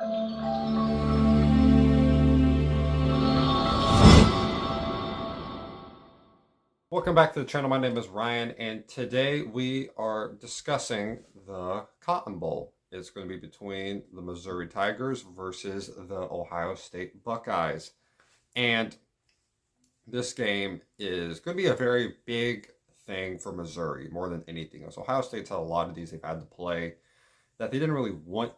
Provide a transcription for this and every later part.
Welcome back to the channel. My name is Ryan, and today we are discussing the Cotton Bowl. It's going to be between the Missouri Tigers versus the Ohio State Buckeyes. And this game is going to be a very big thing for Missouri more than anything else. Ohio State's had a lot of these they've had to play that they didn't really want.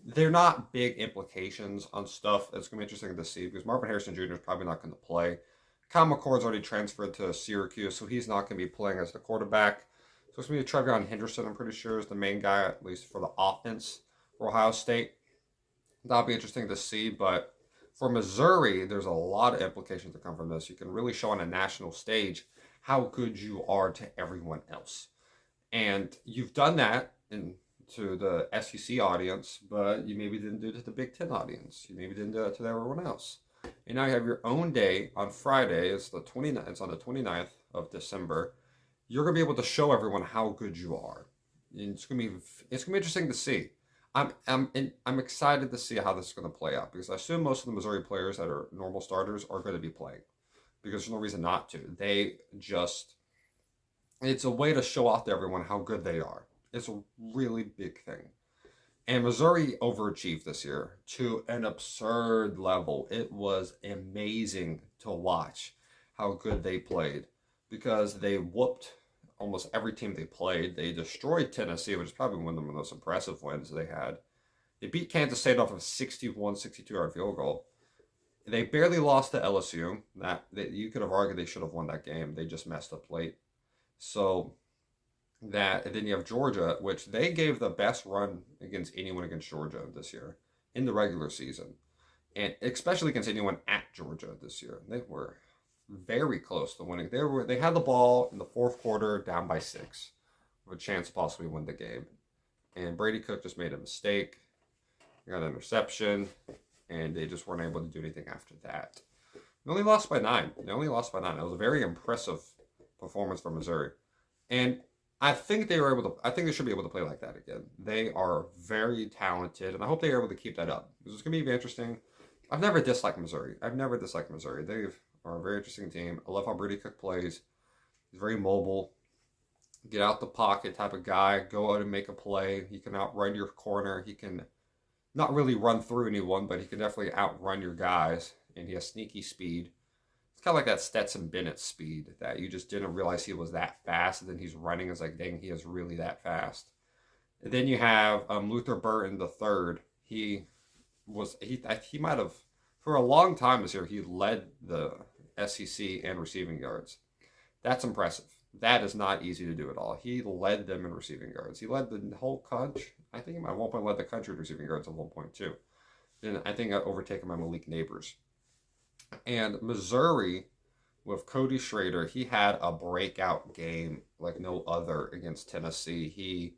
They're not big implications on stuff. It's going to be interesting to see because Marvin Harrison Jr. is probably not going to play. Kyle McCord's already transferred to Syracuse, so he's not going to be playing as the quarterback. So it's going to be TreVeyon Henderson, I'm pretty sure, is the main guy, at least for the offense for Ohio State. That'll be interesting to see, but for Missouri, there's a lot of implications that come from this. You can really show on a national stage how good you are to everyone else. And you've done that to the SEC audience, but you maybe didn't do it to the Big Ten audience. You maybe didn't do it to everyone else. And now you have your own day on Friday. It's on the 29th of December. You're gonna be able to show everyone how good you are. And it's gonna be interesting to see. I'm excited to see how this is gonna play out because I assume most of the Missouri players that are normal starters are going to be playing because there's no reason not to. It's a way to show off to everyone how good they are. It's a really big thing. And Missouri overachieved this year to an absurd level. It was amazing to watch how good they played because they whooped almost every team they played. They destroyed Tennessee, which is probably one of the most impressive wins they had. They beat Kansas State off of a 62-yard field goal. They barely lost to LSU. You could have argued they should have won that game. They just messed up late. And then you have Georgia, which they gave the best run against anyone against Georgia this year in the regular season, and especially against anyone at Georgia this year. They were very close to winning. They had the ball in the fourth quarter, down by 6, with a chance to possibly win the game, and Brady Cook just made a mistake, got an interception, and they just weren't able to do anything after that. They only lost by 9. It was a very impressive performance from Missouri, and I think they should be able to play like that again. They are very talented, and I hope they are able to keep that up. This is going to be interesting. I've never disliked Missouri. They are a very interesting team. I love how Brady Cook plays. He's very mobile, get out the pocket type of guy, go out and make a play. He can outrun your corner. He can not really run through anyone, but he can definitely outrun your guys, and he has sneaky speed. It's kind of like that Stetson Bennett speed that you just didn't realize he was that fast, and then he's running. It's like, dang, he is really that fast. And then you have Luther Burton the third. He might have, for a long time this year, he led the SEC in receiving yards. That's impressive. That is not easy to do at all. He led them in receiving yards. He led the whole country. I think he at one point led the country in receiving yards at one point too. Then I think I overtaken by Malik Neighbors. And Missouri, with Cody Schrader, he had a breakout game like no other against Tennessee. He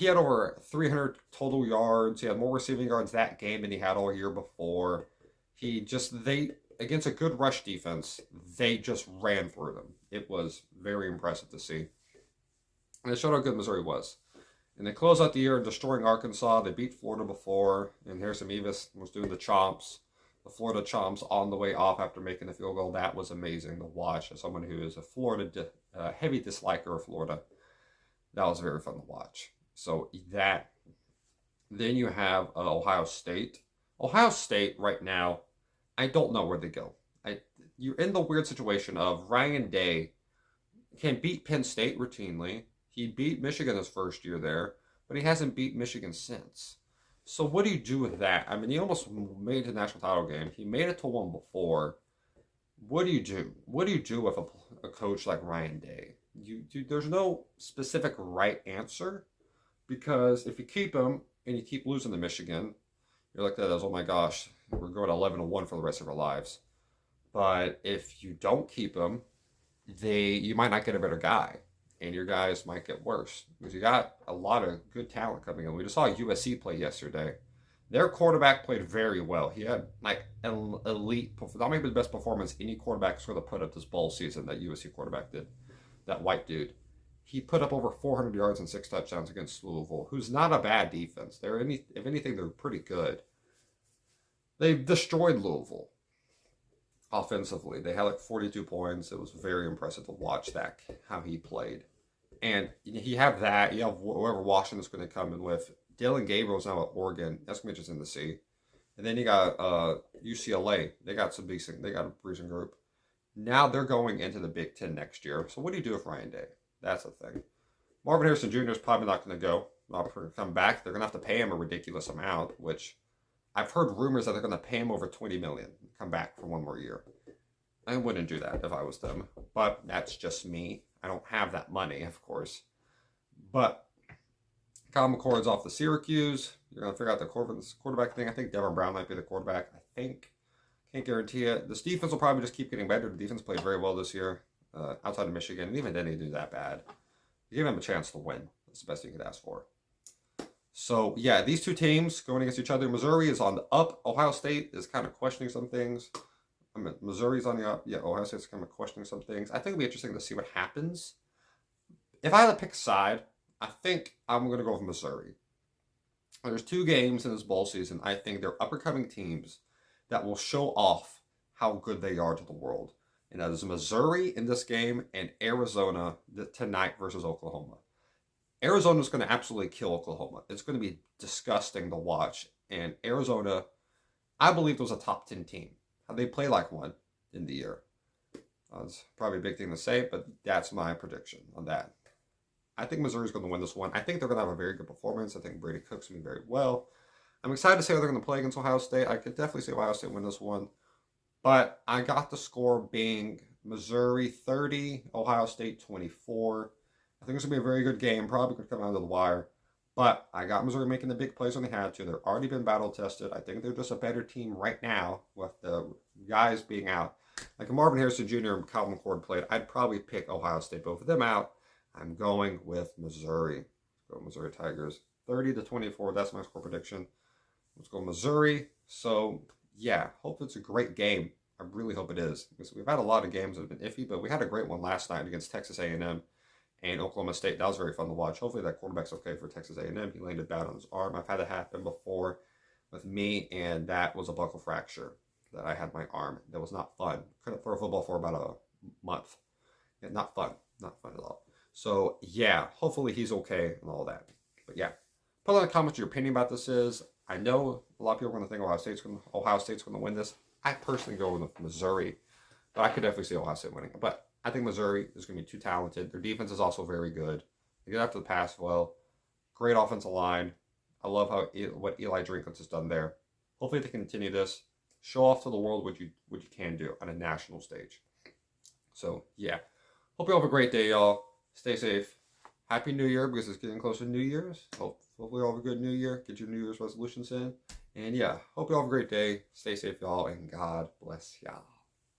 had over 300 total yards. He had more receiving yards that game than he had all year before. Against a good rush defense, they just ran through them. It was very impressive to see. And it showed how good Missouri was. And they closed out the year destroying Arkansas. They beat Florida before, and Harrison Mevis was doing the chomps. The Florida Chomps on the way off after making the field goal. That was amazing to watch. As someone who is a heavy disliker of Florida, that was very fun to watch. Then you have Ohio State. Ohio State right now, I don't know where they go. You're in the weird situation of Ryan Day can beat Penn State routinely. He beat Michigan his first year there, but he hasn't beat Michigan since. So what do you do with that? I mean, he almost made it to the national title game. He made it to one before. What do you do? What do you do with a coach like Ryan Day? There's no specific right answer because if you keep him and you keep losing to Michigan, you're like that as, oh my gosh, we're going 11-1 for the rest of our lives. But if you don't keep him, you might not get a better guy. And your guys might get worse because you got a lot of good talent coming in. We just saw USC play yesterday. Their quarterback played very well. He had like an elite, not maybe the best performance any quarterback sort of put up this bowl season that USC quarterback did, that white dude. he put up over 400 yards and 6 touchdowns against Louisville, who's not a bad defense. If anything, they're pretty good. They destroyed Louisville offensively. They had like 42 points. It was very impressive to watch that, how he played. And you have that. You have whoever Washington's going to come in with. Dylan Gabriel's now at Oregon. That's going to be interesting to see. And then you got UCLA. They got some decent. They got a recent group. Now they're going into the Big Ten next year. So what do you do with Ryan Day? That's the thing. Marvin Harrison Jr. is probably not going to go. Not going to come back. They're going to have to pay him a ridiculous amount, which I've heard rumors that they're going to pay him over $20 million. Come back for one more year. I wouldn't do that if I was them. But that's just me. I don't have that money, of course. But Kyle McCord's off the Syracuse. You're going to figure out the quarterback thing. I think Devin Brown might be the quarterback. I think. Can't guarantee it. This defense will probably just keep getting better. The defense played very well this year outside of Michigan. And even then, they didn't do that bad. You give them a chance to win. That's the best you could ask for. So, yeah, these two teams going against each other. Missouri is on the up. Ohio State is kind of questioning some things. I mean, Missouri's on the up. Yeah, Ohio State's kind of questioning some things. I think it'll be interesting to see what happens. If I had to pick a side, I think I'm going to go with Missouri. There's 2 games in this bowl season. I think they're up-and-coming teams that will show off how good they are to the world. And that is Missouri in this game and Arizona tonight versus Oklahoma. Arizona's going to absolutely kill Oklahoma. It's going to be disgusting to watch. And Arizona, I believe, was a top 10 team. They play like one in the year. It's probably a big thing to say, but that's my prediction on that. I think Missouri's going to win this one. I think they're going to have a very good performance. I think Brady Cook's going to be very well. I'm excited to see how they're going to play against Ohio State. I could definitely see Ohio State win this one. But I got the score being Missouri 30, Ohio State 24. I think it's going to be a very good game. Probably could come out of the wire. But I got Missouri making the big plays when they had to. They've already been battle tested. I think they're just a better team right now with the guys being out. Like Marvin Harrison Jr. and Kyle McCord played, I'd probably pick Ohio State. Both of them out. I'm going with Missouri. Let's go Missouri Tigers. 30-24. That's my score prediction. Let's go Missouri. So, yeah, hope it's a great game. I really hope it is. Because we've had a lot of games that have been iffy, but we had a great one last night against Texas A&M and Oklahoma State. That was very fun to watch. Hopefully that quarterback's okay for Texas A&M. He landed bad on his arm. I've had it happen before with me, and that was a buckle fracture that I had my arm. That was not fun. Couldn't throw a football for about a month. Yeah, not fun. Not fun at all. So, yeah, hopefully he's okay and all that. But, yeah, put in the comments what your opinion about this is. I know a lot of people are going to think Ohio State's going to win this. I personally go with Missouri, but I could definitely see Ohio State winning. But I think Missouri is going to be too talented. Their defense is also very good. They get after the pass well. Great offensive line. I love what Eli Drinkwitz has done there. Hopefully they continue this. Show off to the world what you can do on a national stage. So, yeah. Hope you all have a great day, y'all. Stay safe. Happy New Year, because it's getting closer to New Year's. Hopefully you all have a good New Year. Get your New Year's resolutions in. And, yeah, hope you all have a great day. Stay safe, y'all, and God bless y'all.